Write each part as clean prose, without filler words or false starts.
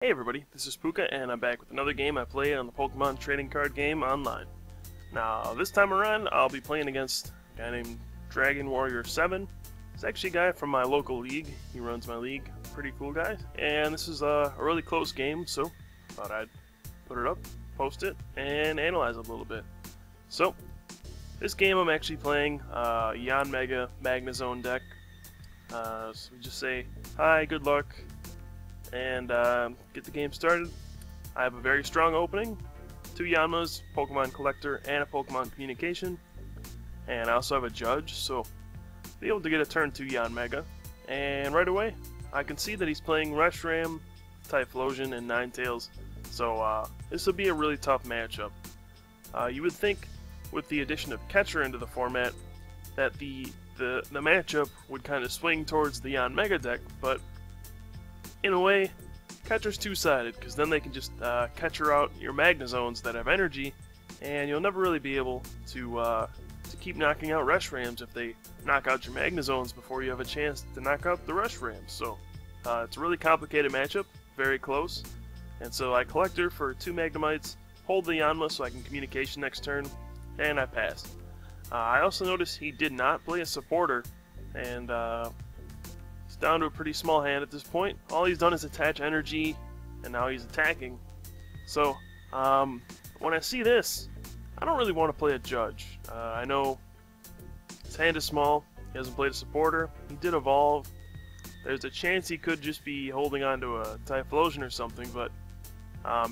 Hey everybody, this is Pooka and I'm back with another game I play on the Pokemon trading card game online. Now this time around I'll be playing against a guy named Dragonwarrior7. He's actually a guy from my local league. He runs my league. Pretty cool guy. And this is a really close game, so thought I'd put it up, post it, and analyze it a little bit. So this game I'm actually playing Yanmega Magnezone deck. So we just say hi, good luck, and get the game started. I have a very strong opening, 2 Yanmas, Pokemon Collector, and a Pokemon Communication, and I also have a Judge, so be able to get a turn 2 Yanmega. And right away, I can see that he's playing Reshiram, Typhlosion, and Ninetales, so this will be a really tough matchup. You would think, with the addition of Catcher into the format, that the matchup would kind of swing towards the Yanmega deck, but in a way, Catcher's two-sided, because then they can just Catcher out your Magnezones that have energy, and you'll never really be able to keep knocking out Reshirams if they knock out your Magnezones before you have a chance to knock out the Reshirams. So it's a really complicated matchup, very close, and so I Collector for 2 Magnemites, hold the Yanma so I can Communication next turn, and I pass. I also noticed he did not play a Supporter, and he's down to a pretty small hand at this point. All he's done is attach energy, and now he's attacking. So, when I see this, I don't really want to play a Judge. I know his hand is small, he hasn't played a Supporter, he did evolve. There's a chance he could just be holding on to a Typhlosion or something, but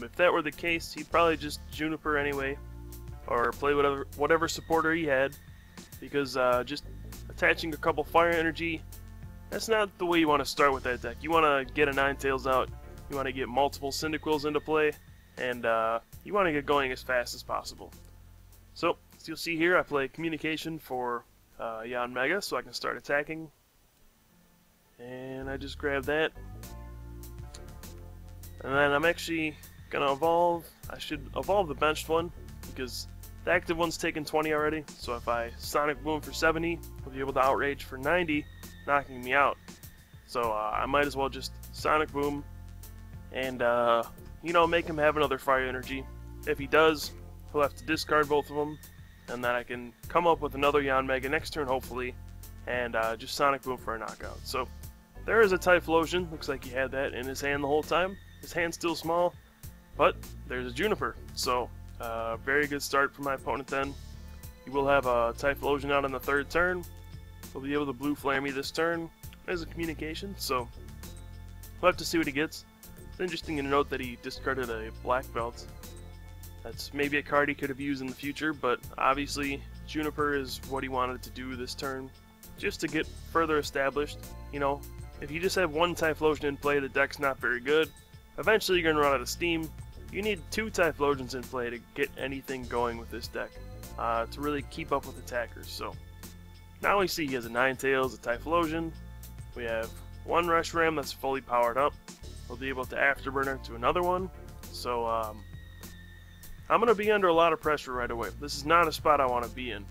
if that were the case, he'd probably just Juniper anyway, or play whatever Supporter he had, because just attaching a couple Fire Energy, that's not the way you want to start with that deck. You want to get a Ninetales out, you want to get multiple Cyndaquils into play, and you want to get going as fast as possible. So, as you'll see here, I play Communication for Yanmega, so I can start attacking. And I just grab that. And then I'm actually going to evolve. I should evolve the benched one, because the active one's taken 20 already, so if I Sonic Boom for 70, I'll be able to Outrage for 90, knocking me out. So I might as well just Sonic Boom and, you know, make him have another Fire Energy. If he does, he'll have to discard both of them, and then I can come up with another Yanmega next turn, hopefully, and just Sonic Boom for a knockout. So there is a Typhlosion. Looks like he had that in his hand the whole time. His hand's still small, but there's a Juniper. So very good start for my opponent then. He will have a Typhlosion out on the 3rd turn. He'll be able to Blue Flare me this turn as a Communication, so we'll have to see what he gets. It's interesting to note that he discarded a Black Belt. That's maybe a card he could have used in the future, but obviously Juniper is what he wanted to do this turn, just to get further established. You know, if you just have one Typhlosion in play, the deck's not very good. Eventually you're going to run out of steam. You need 2 Typhlosions in play to get anything going with this deck, to really keep up with attackers. So now we see he has a Ninetales, a Typhlosion. We have one Reshiram that's fully powered up. We'll be able to Afterburner to another one. So I'm going to be under a lot of pressure right away. This is not a spot I want to be in.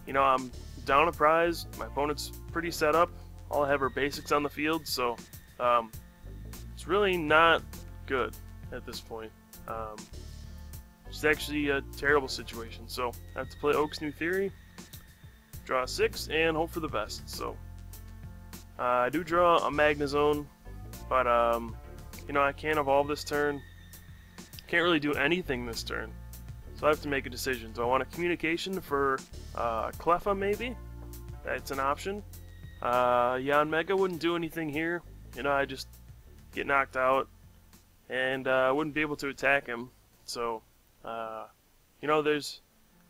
You know, I'm down a prize. My opponent's pretty set up. All I have are basics on the field, so it's really not good at this point. It's actually a terrible situation. So I have to play Oak's New Theory, draw 6, and hope for the best. So I do draw a Magnezone, but you know, I can't evolve this turn. Can't really do anything this turn, so I have to make a decision. Do I want a Communication for Cleffa maybe? That's an option. Yanmega wouldn't do anything here. You know, I just get knocked out, and I wouldn't be able to attack him. So, you know, there's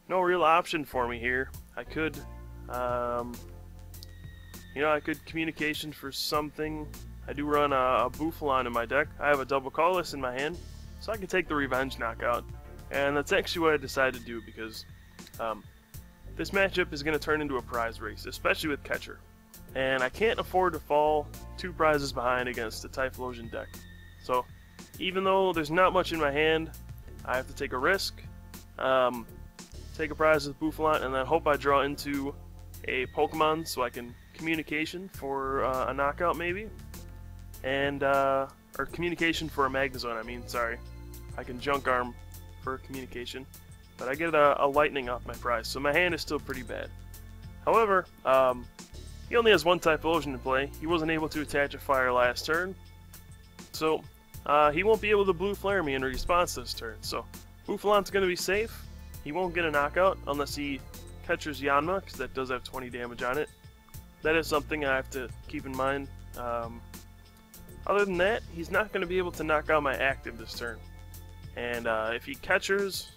no real option for me here. I could, you know, I could Communication for something. I do run a Bouffalant in my deck. I have a double colorless in my hand, so I can take the Revenge knockout. And that's actually what I decided to do, because this matchup is going to turn into a prize race, especially with Catcher. And I can't afford to fall 2 prizes behind against the Typhlosion deck. So even though there's not much in my hand, I have to take a risk, take a prize with Bouffalant, and then hope I draw into a Pokemon so I can Communication for a knockout maybe. And, or or communication for a Magnezone, I mean, sorry. I can Junk Arm for communication, but I get a lightning off my prize, so my hand is still pretty bad. However, he only has one Typhlosion in play. He wasn't able to attach a fire last turn, so he won't be able to Blue Flare me in response this turn. So Bouffalan's going to be safe. He won't get a knockout unless he catches Yanma, because that does have 20 damage on it. That is something I have to keep in mind. Other than that, he's not going to be able to knock out my active this turn. And if he catches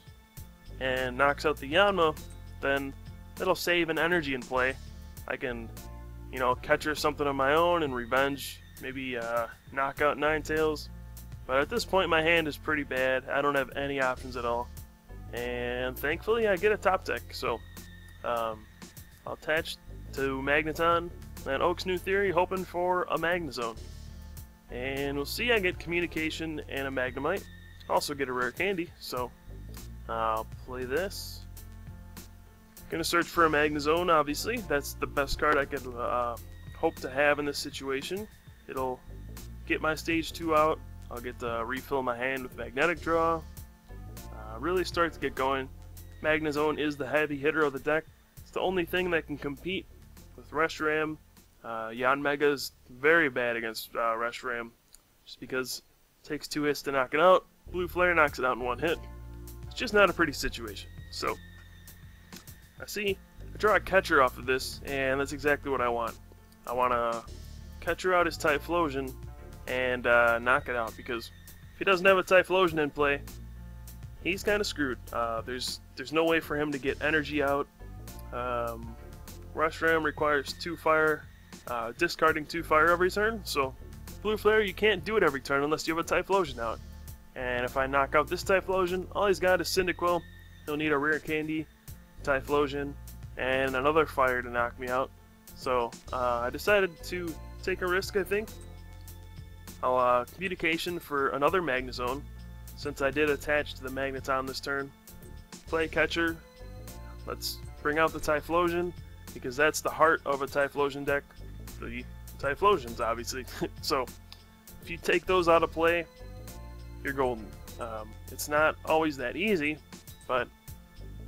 and knocks out the Yanma, then it'll save an energy in play. I can, you know, catcher something of my own and revenge, maybe knock out Ninetales. But at this point, my hand is pretty bad. I don't have any options at all. And thankfully, I get a top deck. So I'll attach to Magnezone and Oak's New Theory, hoping for a Magnezone. And we'll see, I get Communication and a Magnemite. Also get a rare candy, so I'll play this. Gonna search for a Magnezone, obviously. That's the best card I could hope to have in this situation. It'll get my stage 2 out. I'll get to refill my hand with Magnetic Draw. Really start to get going. Magnezone is the heavy hitter of the deck. It's the only thing that can compete with Reshiram. Yanmega is very bad against Reshiram, just because it takes 2 hits to knock it out. Blue Flare knocks it out in 1 hit. It's just not a pretty situation. So I draw a catcher off of this, and that's exactly what I want. I want to catcher out his Typhlosion and knock it out, because if he doesn't have a Typhlosion in play, he's kind of screwed. There's no way for him to get energy out. Reshiram requires 2 fire, discarding 2 fire every turn, so Blue Flare, you can't do it every turn unless you have a Typhlosion out. And if I knock out this Typhlosion, all he's got is Cyndaquil. He'll need a rare candy, Typhlosion, and another fire to knock me out. So I decided to take a risk, I think. I'll Communication for another Magnezone, since I did attach to the Magneton this turn. Play catcher. Let's bring out the Typhlosion, because that's the heart of a Typhlosion deck. The Typhlosions, obviously. So if you take those out of play, you're golden. It's not always that easy, but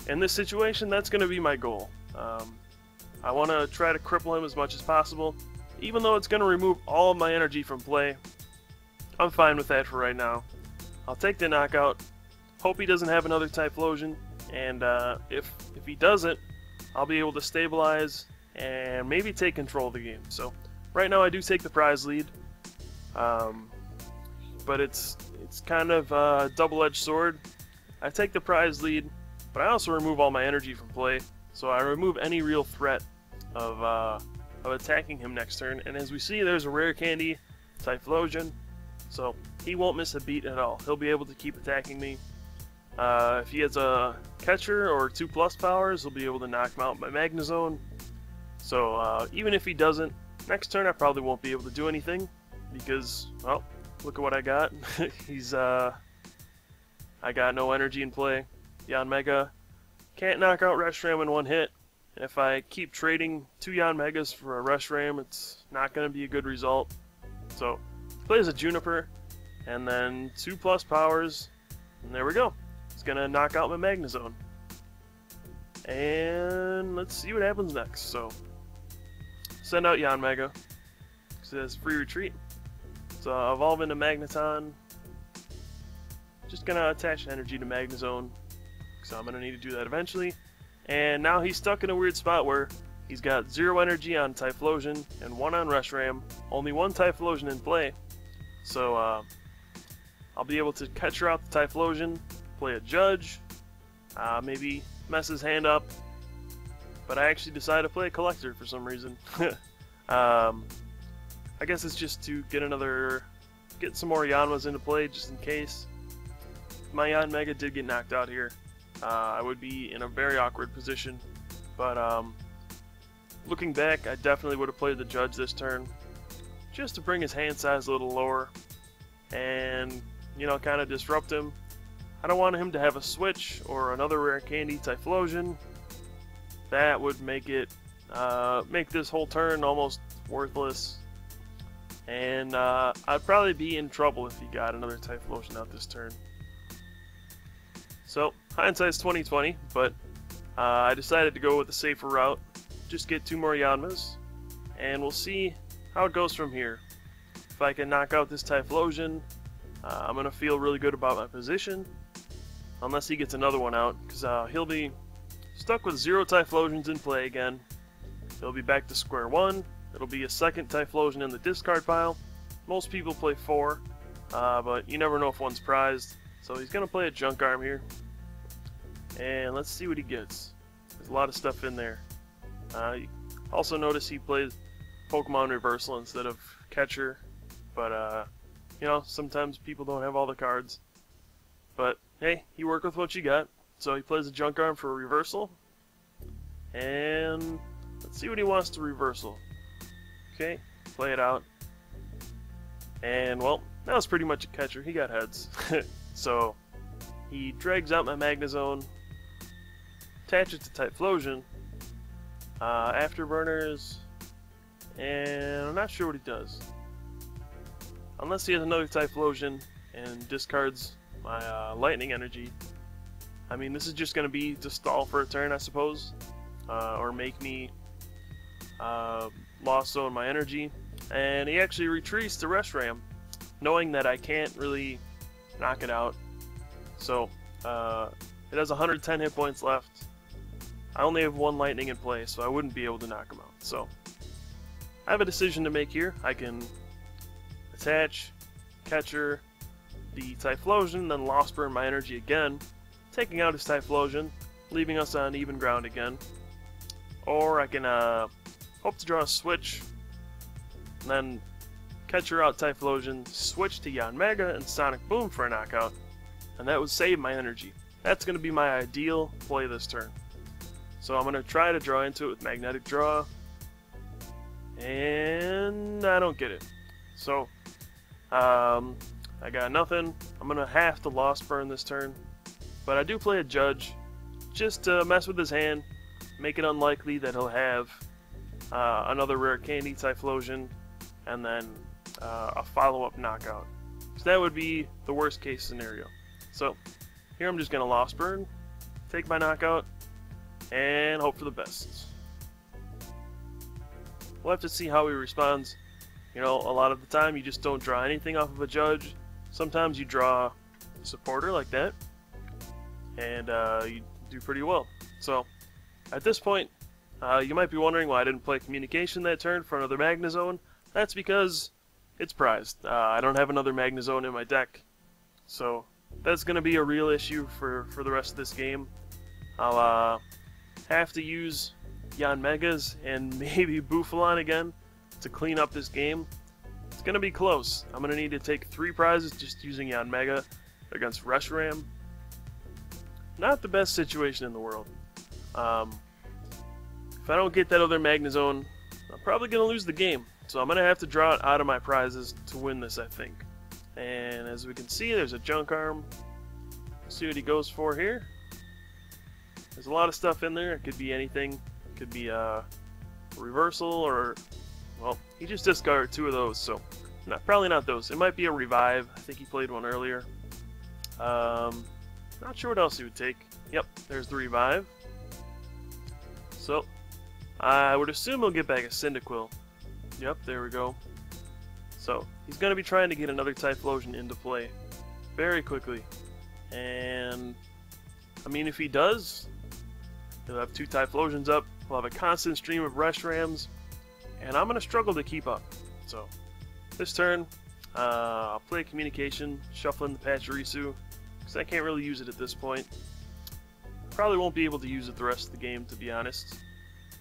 in this situation, that's going to be my goal. I want to try to cripple him as much as possible. Even though it's going to remove all of my energy from play, I'm fine with that for right now. I'll take the knockout, hope he doesn't have another Typhlosion, and if he doesn't, I'll be able to stabilize and maybe take control of the game. So right now I do take the prize lead, but it's kind of a double-edged sword. I take the prize lead, but I also remove all my energy from play, so I remove any real threat of attacking him next turn. And as we see, there's a rare candy, Typhlosion, so he won't miss a beat at all. He'll be able to keep attacking me. If he has a catcher or 2+ powers, he'll be able to knock him out by Magnezone. So even if he doesn't, next turn I probably won't be able to do anything, because, well, look at what I got. I got no energy in play. Yanmega can't knock out Reshiram in 1 hit. And if I keep trading 2 Yanmegas for a Reshiram, it's not going to be a good result. So plays a Juniper, and then 2+ powers, and there we go. It's going to knock out my Magnezone. And let's see what happens next. So send out Yanmega, because it has free retreat. So evolve into Magneton. Just going to attach energy to Magnezone, so I'm going to need to do that eventually. And now he's stuck in a weird spot where he's got 0 energy on Typhlosion and 1 on Reshiram. Only 1 Typhlosion in play. So I'll be able to catcher out the Typhlosion, play a Judge, maybe mess his hand up. But I actually decided to play a Collector for some reason. I guess it's just to get some more Yanmas into play, just in case. My Yanmega did get knocked out here. I would be in a very awkward position, but looking back, I definitely would have played the Judge this turn, just to bring his hand size a little lower, and, you know, kind of disrupt him. I don't want him to have a switch or another rare candy Typhlosion. That would make it make this whole turn almost worthless. And I'd probably be in trouble if he got another Typhlosion out this turn. So, hindsight's 20/20, but I decided to go with the safer route. Just get 2 more Yanmas, and we'll see how it goes from here. If I can knock out this Typhlosion, I'm going to feel really good about my position. Unless he gets another one out, because he'll be stuck with 0 Typhlosions in play again. He'll be back to square one. It'll be a second Typhlosion in the discard pile. Most people play 4, but you never know if one's prized. So he's going to play a Junk Arm here. And let's see what he gets. There's a lot of stuff in there. You also notice he plays Pokemon Reversal instead of Catcher. But, you know, sometimes people don't have all the cards. But, hey, you work with what you got. So he plays a Junk Arm for a Reversal. And let's see what he wants to Reversal. Okay, play it out. And, well, that was pretty much a Catcher. He got heads. So, he drags out my Magnezone, attaches to Typhlosion, Afterburners, and I'm not sure what he does. Unless he has another Typhlosion and discards my Lightning Energy. I mean, this is just going to be to stall for a turn, I suppose, or make me Lost Zone my energy. And he actually retreats to Reshiram, knowing that I can't really knock it out. So, it has 110 hit points left. I only have 1 lightning in play, so I wouldn't be able to knock him out. So, I have a decision to make here. I can attach, Catcher, the Typhlosion, then Lost Burn my energy again, taking out his Typhlosion, leaving us on even ground again. Or I can hope to draw a switch, and then Catcher out Typhlosion, switch to Yanmega and Sonic Boom for a knockout, and that would save my energy. That's going to be my ideal play this turn. So I'm going to try to draw into it with Magnetic Draw, and I don't get it. So I got nothing. I'm going to have to Lost Burn this turn, but I do play a Judge just to mess with his hand, make it unlikely that he'll have another Rare Candy Typhlosion, and then a follow-up knockout. So that would be the worst case scenario. So here I'm just going to Lost Burn, take my knockout, and hope for the best. We'll have to see how he responds. You know, a lot of the time you just don't draw anything off of a Judge. Sometimes you draw a Supporter like that, and you do pretty well. So at this point, you might be wondering why I didn't play Communication that turn for another Magnezone. That's because it's prized. I don't have another Magnezone in my deck, so that's going to be a real issue for the rest of this game. I'll have to use Yanmegas and maybe Bouffalant again to clean up this game. It's going to be close. I'm going to need to take 3 prizes just using Yanmega against Reshiram. Not the best situation in the world. If I don't get that other Magnezone, I'm probably going to lose the game. So I'm going to have to draw it out of my prizes to win this, I think. And as we can see, there's a Junk Arm. Let's see what he goes for here. There's a lot of stuff in there. It could be anything. It could be a Reversal or, well, he just discarded 2 of those, so probably not those. It might be a Revive. I think he played one earlier. Not sure what else he would take. Yep, there's the Revive. So I would assume he'll get back a Cyndaquil. Yep, there we go. So he's going to be trying to get another Typhlosion into play very quickly. And I mean, if he does, he'll have 2 Typhlosions up. He'll have a constant stream of Reshirams, and I'm going to struggle to keep up. So this turn, I'll play Communication, shuffling the Pachirisu, because I can't really use it at this point. Probably won't be able to use it the rest of the game, to be honest.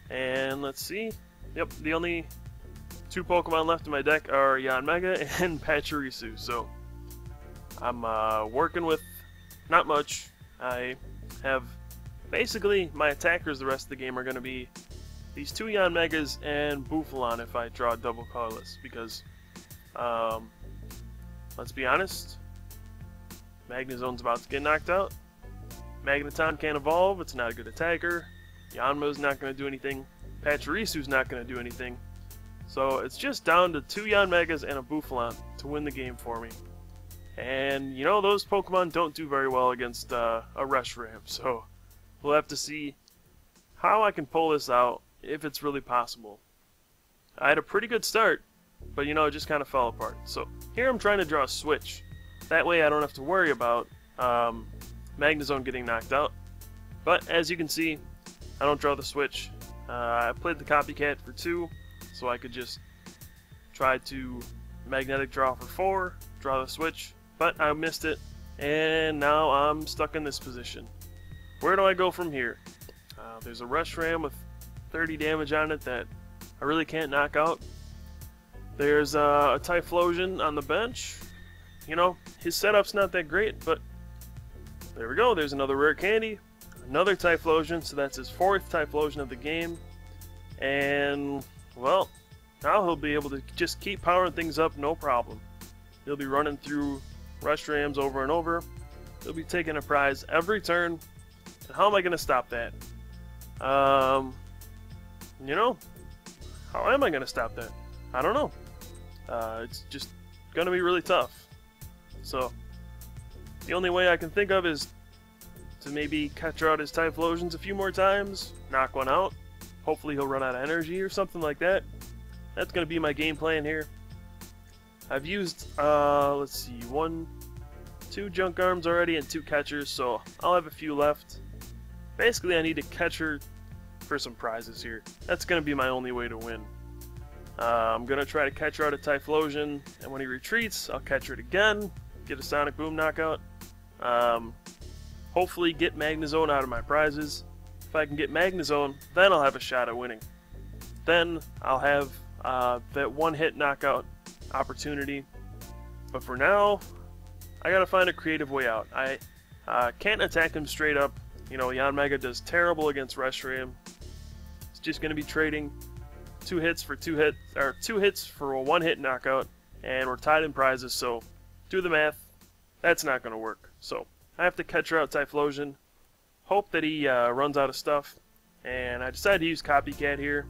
And let's see. Yep, the only 2 Pokemon left in my deck are Yanmega and Pachirisu. So I'm working with not much. I have basically my attackers the rest of the game are going to be these 2 Yanmegas and Bouffalant if I draw double colorless, because let's be honest, Magnezone's about to get knocked out. Magneton can't evolve, it's not a good attacker. Yanma's not going to do anything. Pachirisu's not going to do anything. So it's just down to 2 Yanmegas and a Bouffalant to win the game for me. And you know, those Pokemon don't do very well against a Reshiram, so we'll have to see how I can pull this out, if it's really possible. I had a pretty good start, but you know, it just kind of fell apart. So here I'm trying to draw a switch. That way I don't have to worry about Magnezone getting knocked out. But as you can see, I don't draw the switch. I played the copycat for 2, so I could just try to magnetic draw for 4, draw the switch, but I missed it, and now I'm stuck in this position. Where do I go from here? There's a Reshiram with 30 damage on it that I really can't knock out. There's a Typhlosion on the bench. You know, his setup's not that great, but there we go. There's another rare candy. Another Typhlosion, so that's his 4th Typhlosion of the game. And, well, now he'll be able to just keep powering things up, no problem. He'll be running through Reshrams over and over. He'll be taking a prize every turn. And how am I going to stop that? You know, how am I going to stop that? I don't know. It's just going to be really tough. So, the only way I can think of is to maybe catch out his Typhlosions a few more times, knock one out. Hopefully he'll run out of energy or something like that. That's going to be my game plan here. I've used, let's see, 2 junk arms already and 2 catchers, so I'll have a few left. Basically, I need a catcher for some prizes here. That's going to be my only way to win. I'm going to try to catch out a Typhlosion, and when he retreats, I'll catcher it again, get a Sonic Boom knockout. Hopefully get Magnezone out of my prizes. If I can get Magnezone, then I'll have a shot at winning. Then I'll have that one-hit knockout opportunity. But for now, I gotta find a creative way out. I can't attack him straight up. You know, Yanmega does terrible against Reshiram. It's just gonna be trading 2 hits for 2 hits, or 2 hits for a 1-hit knockout, and we're tied in prizes. So do the math. That's not gonna work. So I have to catch out Typhlosion, hope that he runs out of stuff, and I decided to use Copycat here.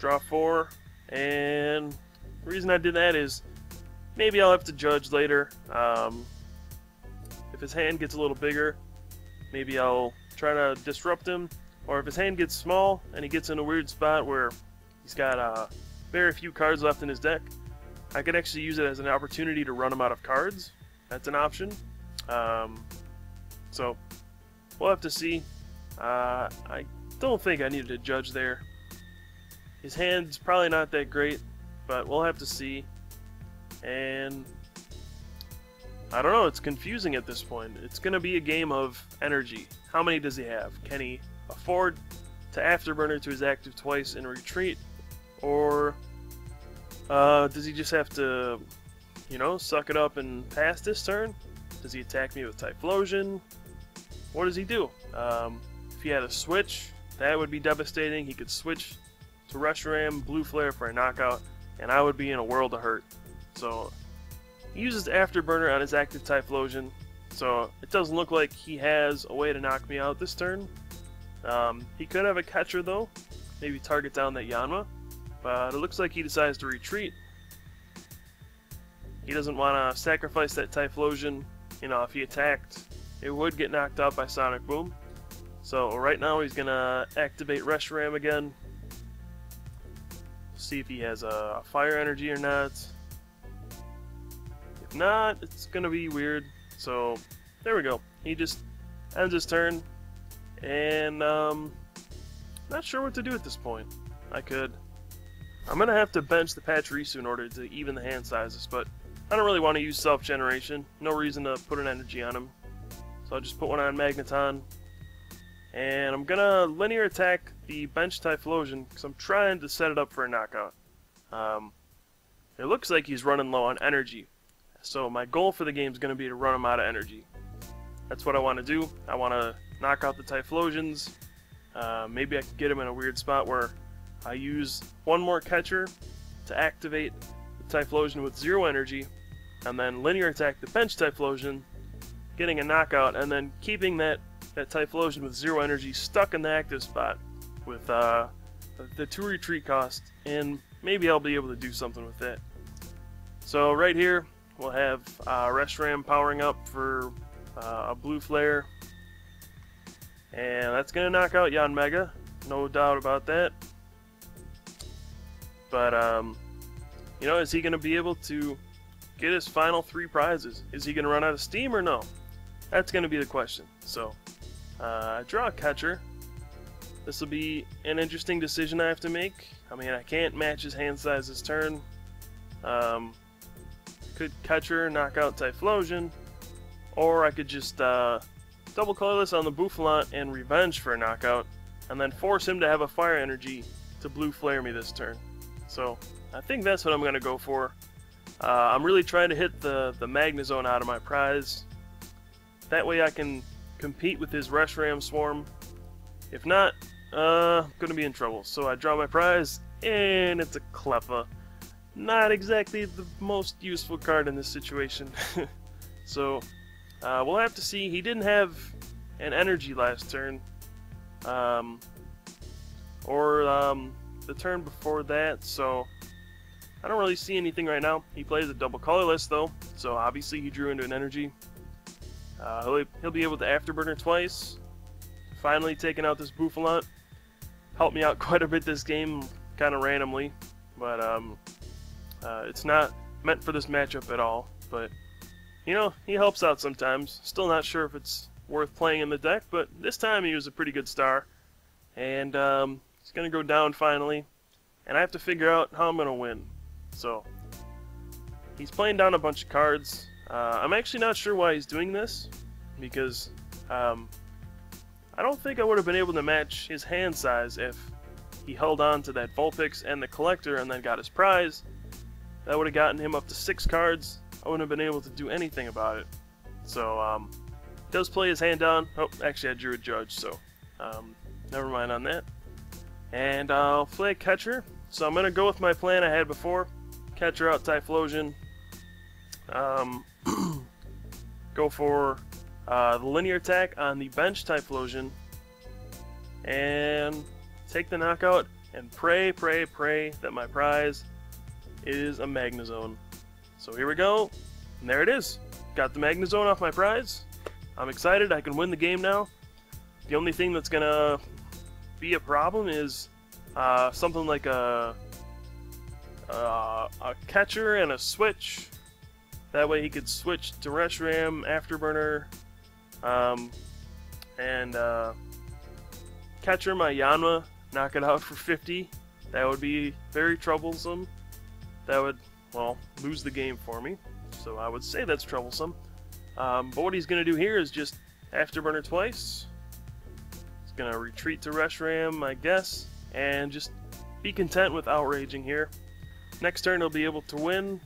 Draw 4, and the reason I did that is maybe I'll have to judge later. If his hand gets a little bigger, maybe I'll try to disrupt him, or if his hand gets small and he gets in a weird spot where he's got very few cards left in his deck, I could actually use it as an opportunity to run him out of cards. That's an option. So we'll have to see. I don't think I needed to judge there. His hand's probably not that great, but we'll have to see. And I don't know, it's confusing at this point. It's going to be a game of energy. How many does he have? Can he afford to Afterburner to his active twice and retreat? Or does he just have to, you know, suck it up and pass this turn? Does he attack me with Typhlosion? What does he do? If he had a switch, that would be devastating. He could switch to Reshiram, Blue Flare for a knockout, and I would be in a world of hurt. So he uses Afterburner on his active Typhlosion, so it doesn't look like he has a way to knock me out this turn. He could have a catcher though, maybe target down that Yanma, but it looks like he decides to retreat. He doesn't want to sacrifice that Typhlosion. You know, if he attacked, it would get knocked out by Sonic Boom. So right now he's gonna activate Reshiram again. See if he has a fire energy or not. If not, it's gonna be weird. So there we go. He just ends his turn, and not sure what to do at this point. I'm gonna have to bench the Pachirisu in order to even the hand sizes, but I don't really want to use self-generation. No reason to put an energy on him. So I'll just put one on Magneton. And I'm gonna linear attack the bench Typhlosion because I'm trying to set it up for a knockout. It looks like he's running low on energy. So my goal for the game is going to be to run him out of energy. That's what I want to do. I want to knock out the Typhlosions. Maybe I can get him in a weird spot where I use one more catcher to activate the Typhlosion with 0 energy, and then linear attack the bench Typhlosion, getting a knockout, and then keeping that Typhlosion with 0 energy stuck in the active spot with a the 2 retreat cost, and maybe I'll be able to do something with that. So right here, we'll have Reshiram powering up for a blue flare, and that's going to knock out Yanmega, no doubt about that. But, you know, is he going to be able to get his final 3 prizes? Is he going to run out of steam or no? That's going to be the question. So, I draw a catcher. This will be an interesting decision I have to make. I mean, I can't match his hand size this turn. Could catcher knock out Typhlosion, or I could just double colorless on the Bouffalant and revenge for a knockout, and then force him to have a fire energy to blue flare me this turn. So I think that's what I'm going to go for. I'm really trying to hit the Magnezone out of my prize. That way I can compete with his Reshiram swarm. If not, I'm going to be in trouble. So I draw my prize, and it's a Cleffa. Not exactly the most useful card in this situation. So we'll have to see. He didn't have an energy last turn, or the turn before that, so I don't really see anything right now. He plays a double colorless though, so obviously he drew into an energy. He'll be able to afterburner twice, finally taking out this Bouffalant. Helped me out quite a bit this game, kind of randomly, but it's not meant for this matchup at all. But you know, he helps out sometimes. Still not sure if it's worth playing in the deck, but this time he was a pretty good star, and he's gonna go down finally, and I have to figure out how I'm gonna win. So he's playing down a bunch of cards. I'm actually not sure why he's doing this, because I don't think I would have been able to match his hand size if he held on to that Vulpix and the Collector and then got his prize. That would have gotten him up to 6 cards. I wouldn't have been able to do anything about it. So he does play his hand down. Oh, actually I drew a Judge, so never mind on that. And I'll play a catcher. So I'm going to go with my plan I had before. Catcher out Typhlosion. Go for the linear attack on the bench Typhlosion. And take the knockout and pray that my prize is a Magnezone. So here we go. And there it is. Got the Magnezone off my prize. I'm excited. I can win the game now. The only thing that's going to be a problem is something like a catcher and a switch. That way he could switch to Reshiram, Afterburner, and catcher my Yanma, knock it out for 50. That would be very troublesome. That would, well, lose the game for me. So I would say that's troublesome. But what he's going to do here is just Afterburner twice. He's going to retreat to Reshiram, I guess, and just be content with outraging here. Next turn he'll be able to win,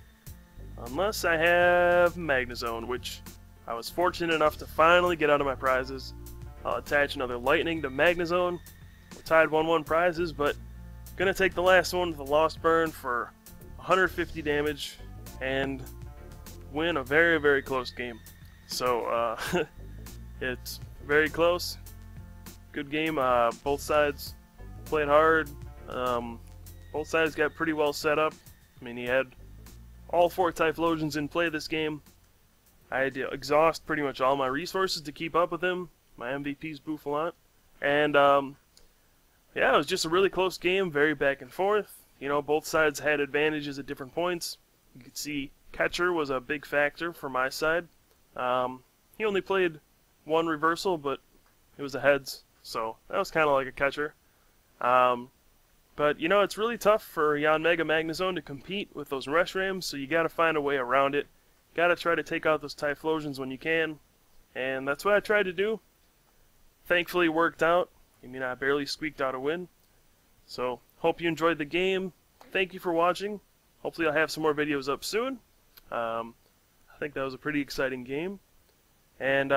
unless I have Magnezone, which I was fortunate enough to finally get out of my prizes. I'll attach another Lightning to Magnezone. We're tied 1-1 prizes, but gonna take the last one with a Lost Burn for 150 damage and win a very, very close game. So it's very close. Good game. Both sides played hard. Both sides got pretty well set up. I mean, he had all 4 Typhlosions in play this game. I had to exhaust pretty much all my resources to keep up with him. My MVP's Bouffalant. And yeah, it was just a really close game, very back and forth. You know, both sides had advantages at different points. You could see catcher was a big factor for my side. He only played 1 reversal, but it was a heads, so that was kind of like a catcher. But, you know, it's really tough for Yanmega Magnezone to compete with those Reshirams, so you got to find a way around it. Got to try to take out those Typhlosions when you can, and that's what I tried to do. Thankfully, it worked out. I mean, I barely squeaked out a win. So, hope you enjoyed the game. Thank you for watching. Hopefully, I'll have some more videos up soon. I think that was a pretty exciting game. And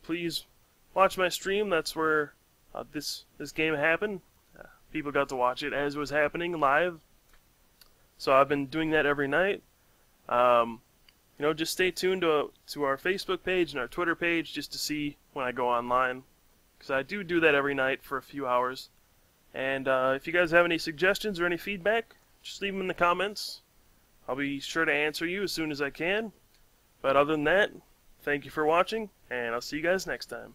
please watch my stream. That's where this game happened. People got to watch it as it was happening live. So I've been doing that every night. You know, just stay tuned to our Facebook page and our Twitter page just to see when I go online, because I do that every night for a few hours. And if you guys have any suggestions or any feedback, just leave them in the comments. I'll be sure to answer you as soon as I can. But other than that, thank you for watching, and I'll see you guys next time.